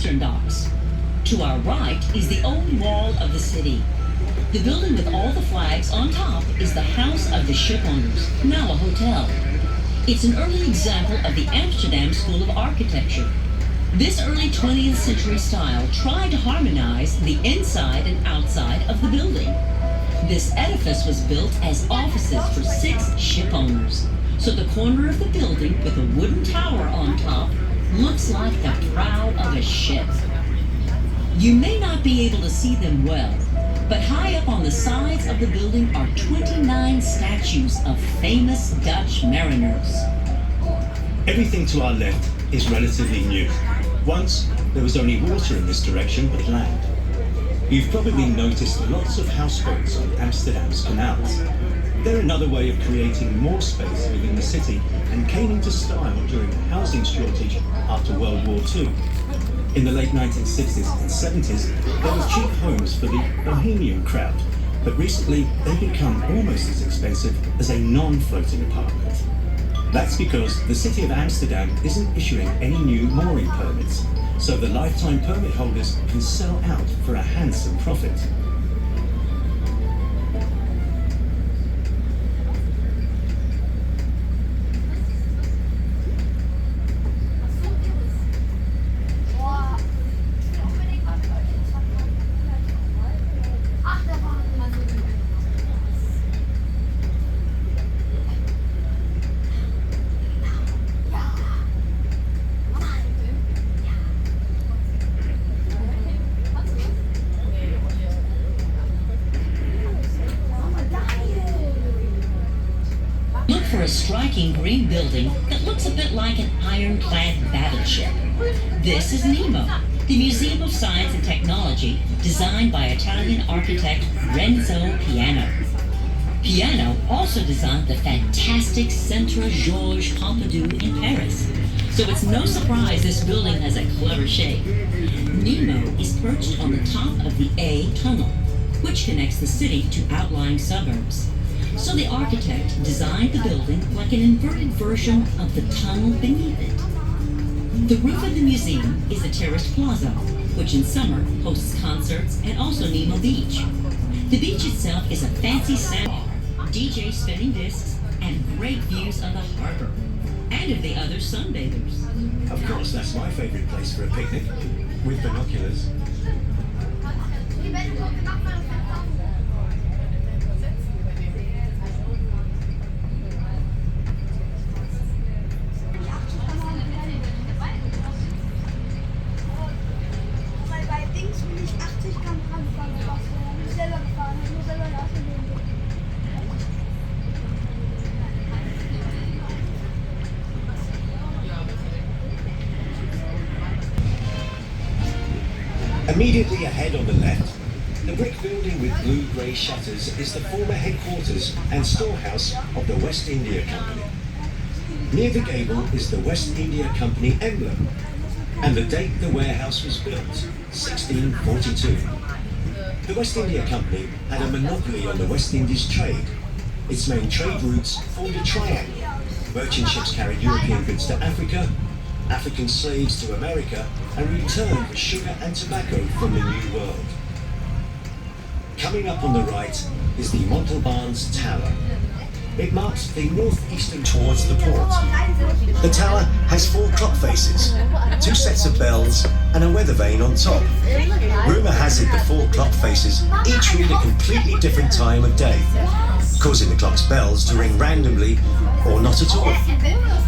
eastern docks. To our right is the old wall of the city. The building with all the flags on top is the House of the Ship Owners, now a hotel. It's an early example of the Amsterdam School of Architecture. This early 20th century style tried to harmonize the inside and outside of the building. This edifice was built as offices for 6 ship owners, so the corner of the building with a wooden tower on top looks like the prow of a ship. You may not be able to see them well, but high up on the sides of the building are 29 statues of famous Dutch mariners. Everything to our left is relatively new. Once, there was only water in this direction but land. You've probably noticed lots of houseboats on Amsterdam's canals. They're another way of creating more space within the city and came into style during the housing shortage after World War II. In the late 1960s and 70s, there were cheap homes for the bohemian crowd, but recently they've become almost as expensive as a non-floating apartment. That's because the city of Amsterdam isn't issuing any new mooring permits, so the lifetime permit holders can sell out for a handsome profit. For a striking green building that looks a bit like an ironclad battleship. This is Nemo, the Museum of Science and Technology designed by Italian architect Renzo Piano. Piano also designed the fantastic Centre Georges Pompidou in Paris, so it's no surprise this building has a clever shape. Nemo is perched on the top of the A tunnel, which connects the city to outlying suburbs. So the architect designed the building like an inverted version of the tunnel beneath it. The roof of the museum is a terraced plaza, which in summer hosts concerts and also Nemo Beach. The beach itself is a fancy sandbar, DJ spinning discs, and great views of the harbor, and of the other sunbathers. Of course, that's my favorite place for a picnic, with binoculars. Immediately ahead on the left, the brick building with blue-grey shutters is the former headquarters and storehouse of the West India Company. Near the gable is the West India Company emblem, and the date the warehouse was built, 1642. The West India Company had a monopoly on the West Indies trade. Its main trade routes formed a triangle. Merchant ships carried European goods to Africa, African slaves to America, and returned with sugar and tobacco from the New World. Coming up on the right is the Montalban's Tower. It marks the northeastern towards the port. The tower has 4 clock faces, 2 sets of bells, and a weather vane on top. Rumour has it the 4 clock faces each read a completely different time of day, causing the clock's bells to ring randomly or not at all.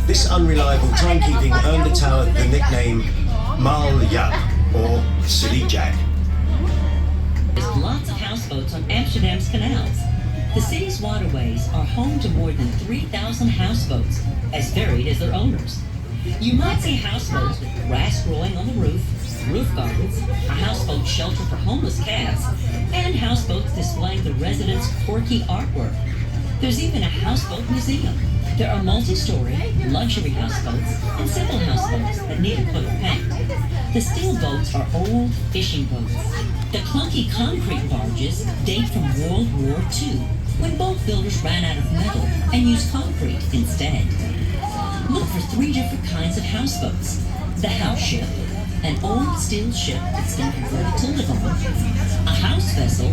This unreliable timekeeping earned the tower the nickname Mal Jak, or Silly Jack. There's lots of houseboats on Amsterdam's canals. The city's waterways are home to more than 3,000 houseboats, as varied as their owners. You might see houseboats with grass growing on the roof gardens, a houseboat shelter for homeless cats, and houseboats displaying the residents' quirky artwork. There's even a houseboat museum. There are multi-story, luxury houseboats and simple houseboats that need a coat of paint. The steel boats are old fishing boats. The clunky concrete barges date from World War II, when boat builders ran out of metal and used concrete instead. Look for 3 different kinds of houseboats: the house ship, an old steel ship that's been converted to live on, a house vessel,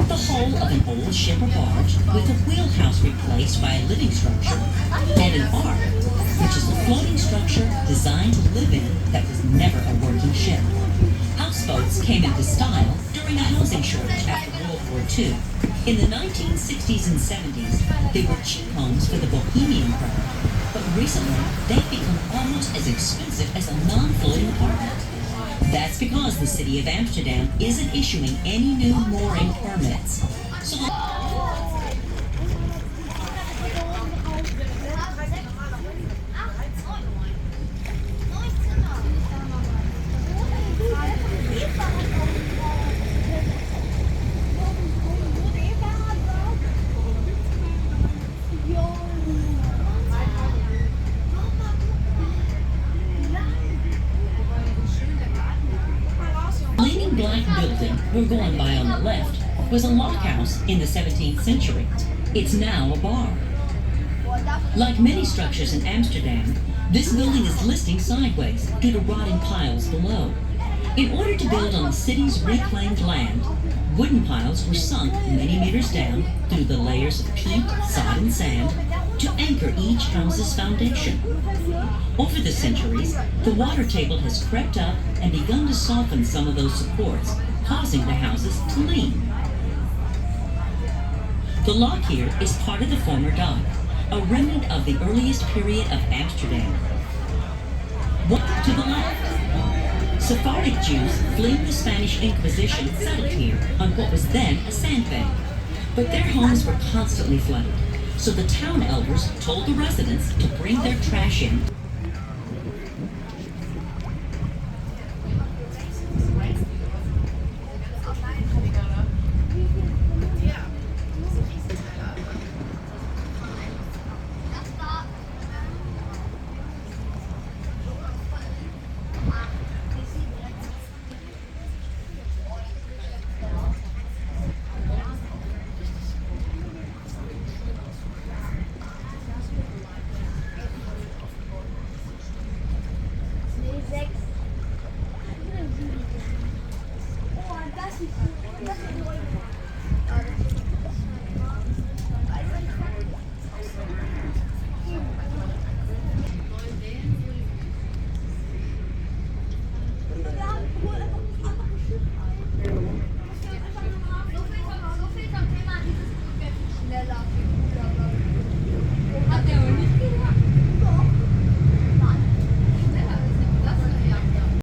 the hull of an old ship or barge with a wheelhouse replaced by a living structure, and an ark, which is a floating structure designed to live in that was never a working ship. Houseboats came into style during a housing shortage after World War II. In the 1960s and 70s, they were cheap homes for the bohemian crowd, but recently they've become almost as expensive as a non-floating apartment. That's because the city of Amsterdam isn't issuing any new mooring permits. So the leaning black building we're going by on the left was a lockhouse in the 17th century. It's now a bar. Like many structures in Amsterdam, this building is listing sideways due to rotting piles below. In order to build on the city's reclaimed land, wooden piles were sunk many meters down through the layers of peat, sod, and sand to anchor each house's foundation. Over the centuries, the water table has crept up and begun to soften some of those supports, causing the houses to lean. The lock here is part of the former dock, a remnant of the earliest period of Amsterdam. To the left, Sephardic Jews fleeing the Spanish Inquisition settled here on what was then a sandbank. But their homes were constantly flooded, so the town elders told the residents to bring their trash in